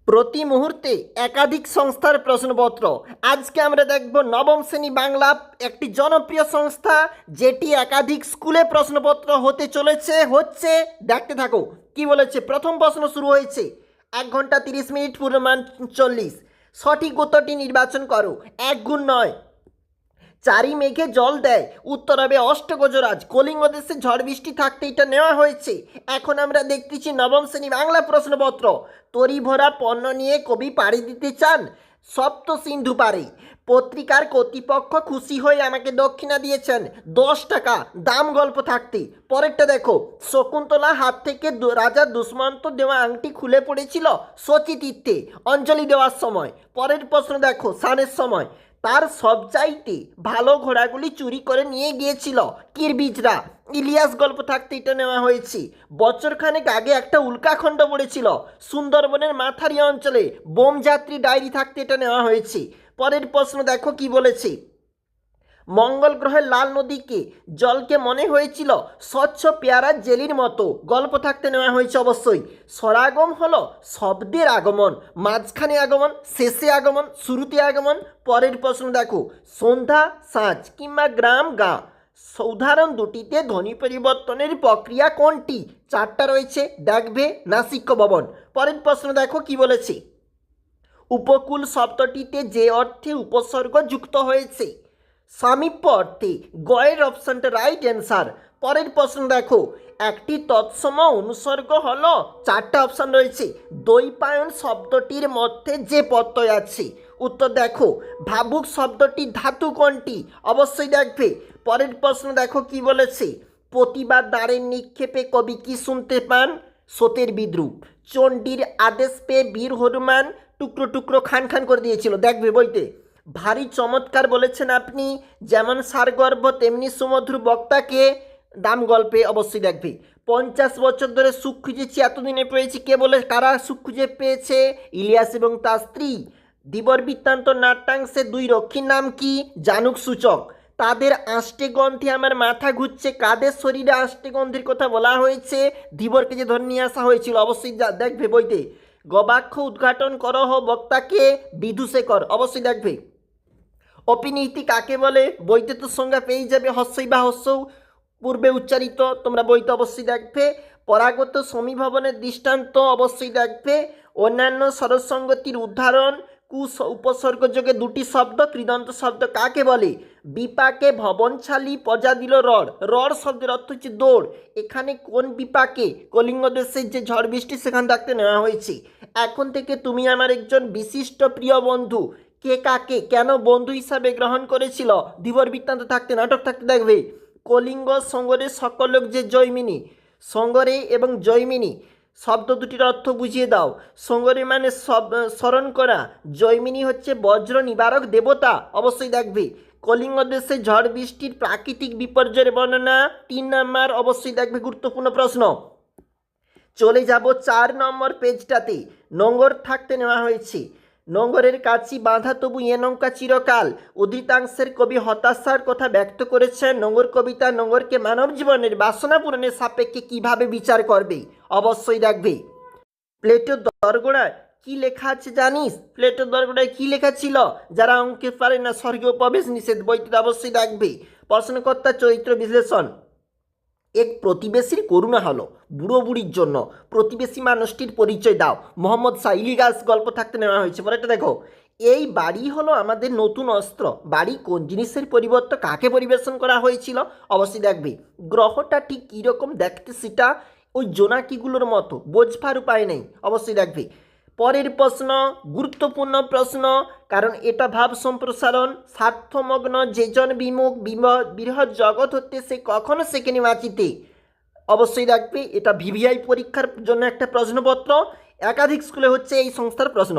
প্রতি মুহূর্তে একাধিক সংস্থার প্রশ্নপত্র। আজকে আমরা দেখব নবম শ্রেণী বাংলা, একটি জনপ্রিয় সংস্থা যেটি একাধিক স্কুলে প্রশ্নপত্র হতে চলেছে, দেখতে থাকো কি বলেছে। প্রথম প্রশ্ন শুরু হয়েছে। 1 ঘন্টা 30 মিনিট পূর্ণমান 40। সঠিক উত্তরটি নির্বাচন করো। 1 গুণ 9। চারি মেঘে জল দেয়, উত্তর হবে অষ্টগজরাজ। কলিঙ্গ দেশে ঝড় বৃষ্টি থাকতে এটা নেওয়া হয়েছে। এখন আমরা দেখতেছি নবম শ্রেণী বাংলা প্রশ্নপত্র। তরি ভরা পণ্য নিয়ে কবি পাড়ি দিতে চান সপ্ত সিন্ধু পারে। পত্রিকার কর্তৃপক্ষ খুশি হয়ে আমাকে দক্ষিণা দিয়েছেন 10 টাকা, দাম গল্প থাকতে। পরেরটা দেখো। শকুন্তলা হাত থেকে রাজা দুষ্মন্ত দেওয়া আংটি খুলে পড়েছিল শচী তীর্থে অঞ্জলি দেওয়ার সময়। পরের প্রশ্ন দেখো। স্নানের সময় তার সবচাইতে ভালো ঘোড়াগুলি চুরি করে নিয়ে গিয়েছিল কিরবিজরা। ইলিয়াস গল্প থাকতে এটা নেওয়া হয়েছে। বছরখানেক আগে একটা উল্কাখণ্ড পড়েছিল সুন্দরবনের মাথারি অঞ্চলে। বোম যাত্রী ডায়েরি থাকতে এটা নেওয়া হয়েছে। পরের প্রশ্ন দেখো কি বলেছে। মঙ্গল গ্রহের লাল নদীকে জলকে মনে হয়েছিল স্বচ্ছ পেয়ারা জেলির মতো। গল্প থাকতে নেওয়া হয়েছে অবশ্যই। স্বরাগম হলো শব্দের আগমন, মাঝখানে আগমন, শেষে আগমন, শুরুতে আগমন। পরের প্রশ্ন দেখো। সন্ধ্যা সাঁঝ কিংবা গ্রাম গা, উদাহরণ দুটিতে ধ্বনি পরিবর্তনের প্রক্রিয়া কোনটি? 4টা রয়েছে, দেখবে নাসিক্য ভবন। পরের প্রশ্ন দেখো কি বলেছে। উপকূল শব্দটিতে যে অর্থে উপসর্গ যুক্ত হয়েছে সামীপ্য অর্থে। গয়ের অপশানটা রাইট অ্যান্সার। পরের প্রশ্ন দেখো। একটি তৎসম অনুসর্গ হলো, 4টা অপশান রয়েছে, দ্বৈপায়ন শব্দটির মধ্যে যে প্রত্যয় আছে। উত্তর দেখো। ভাবুক শব্দটি ধাতু কোনটি? অবশ্যই দেখবে। পরের প্রশ্ন দেখো কি বলেছে। প্রতিবাদ দ্বারের নিক্ষেপে কবি কি শুনতে পান? সতের বিদ্রুপ। চণ্ডীর আদেশ পেয়ে বীর হনুমান টুকরো টুকরো খান খান করে দিয়েছিল, দেখবে বইতে। ভারী চমৎকার বলেছেন আপনি, যেমন সারগর্ভ তেমনি সুমধুর বক্তাকে, দাম গল্পে অবশ্যই দেখবে। 50 বছর ধরে সুখ খুঁজেছি এতদিনে পেয়েছি, কে বলে, কারা সুখ খুঁজে পেয়েছে? ইলিয়াস এবং তার স্ত্রী। দিবর বৃত্তান্ত নাট্যাংশে 2 রক্ষীর নাম কি? জানুক সূচক। তাদের আষ্টে গন্ধে আমার মাথা ঘুরছে, কাদের শরীরে আষ্টে গন্ধের কথা বলা হয়েছে? ধীবরকে যে ধরে নিয়ে আসা হয়েছিল, অবশ্যই দেখবে বইতে। গবাক্ষ উদ্ঘাটন করহ বক্তাকে, বিদুশেখর, অবশ্যই দেখবে। অপিনীতি কাকে বলে? বইতে তো সংজ্ঞা পেয়ে যাবে, হস্যই বা হস্যও পূর্বে উচ্চারিত, তোমরা বইতে অবশ্যই দেখবে। পরাগত সমীভবনের দৃষ্টান্ত অবশ্যই দেখবে। অন্যান্য স্বরসঙ্গতির উদাহরণ। উপসর্গযোগে 2টি শব্দ, কৃদন্ত শব্দ কাকে বলে? বিপাকে ভবনশালী প্রজা দিল রড। রড শব্দের অর্থ হচ্ছে দৌড়। এখানে কোন বিপাকে? কলিঙ্গ দেশের যে ঝড় বৃষ্টি সেখান থাকতে নেওয়া হয়েছে। এখন থেকে তুমি আমার একজন বিশিষ্ট প্রিয় বন্ধু। কে কাকে কেন বন্ধু হিসাবে গ্রহণ করেছিল? ধীবর বৃত্তান্ত থাকতে, নাটক থাকতে দেখবে। কলিঙ্গ সঙ্গরে সকলোক যে জৈমিনী। সঙ্গরে এবং জৈমিনী শব্দ দুটির অর্থ বুঝিয়ে দাও। সঙ্গরে মানে স্মরণ করা, জৈমিনী হচ্ছে বজ্র নিবারক দেবতা, অবশ্যই দেখবে। কলিঙ্গ দেশে ঝড় বৃষ্টির প্রাকৃতিক বিপর্যয়ের বর্ণনা, 3 নাম্বার, অবশ্যই দেখবে, গুরুত্বপূর্ণ প্রশ্ন। চলে যাব 4 নম্বর পেজটাতে। নোঙ্গর থাকতে নেওয়া হয়েছে। নোঙ্গরের কাছি বাঁধা তবু এ নৌকা চিরকাল। উদ্ধৃতাংশের কবি হতাশার কথা ব্যক্ত করেছেন। নোঙ্গর কবিতা নোঙ্গরকে মানব জীবনের বাসনা পূরণের সাপেক্ষে কিভাবে বিচার করবে? অবশ্যই দেখবে। প্লেটোর দরগোড়ায় কি লেখা আছে জানিস? প্লেটোর দরগোড়ায় কি লেখা ছিল? যারা অঙ্কে পারে না স্বর্গীয় প্রবেশ নিষেধ, বইটি অবশ্যই দেখবে। প্রশ্নকর্তা চরিত্র বিশ্লেষণ। এক প্রতিবেশীর করুণা হলো বুড়ো বুড়ির জন্য, প্রতিবেশী মানুষটির পরিচয় দাও। মোহাম্মদ শাহ। ইলিয়াস গল্প থাকতে নেওয়া হয়েছে। পরেরটা দেখো। এই বাড়ি হলো আমাদের নতুন অস্ত্র। বাড়ি কোন জিনিসের পরিবর্তে কাকে পরিবেশন করা হয়েছিল? অবশ্যই দেখবে। গ্রহটা ঠিক কীরকম দেখতে সেটা ওই জোনাকিগুলোর মতো, বোঝবার উপায় নেই, অবশ্যই দেখবে। পরের প্রশ্ন গুরুত্বপূর্ণ প্রশ্ন, কারণ এটা ভাব সম্প্রসারণ। স্বার্থমগ্ন যেজন বিমুখ বৃহৎ জগৎ হতে সে কখনো শেখেনি বাঁচিতে, অবশ্যই রাখবে। এটা ভিভিআই পরীক্ষার জন্য একটা প্রশ্নপত্র, একাধিক স্কুলে হচ্ছে এই সংস্থার প্রশ্ন।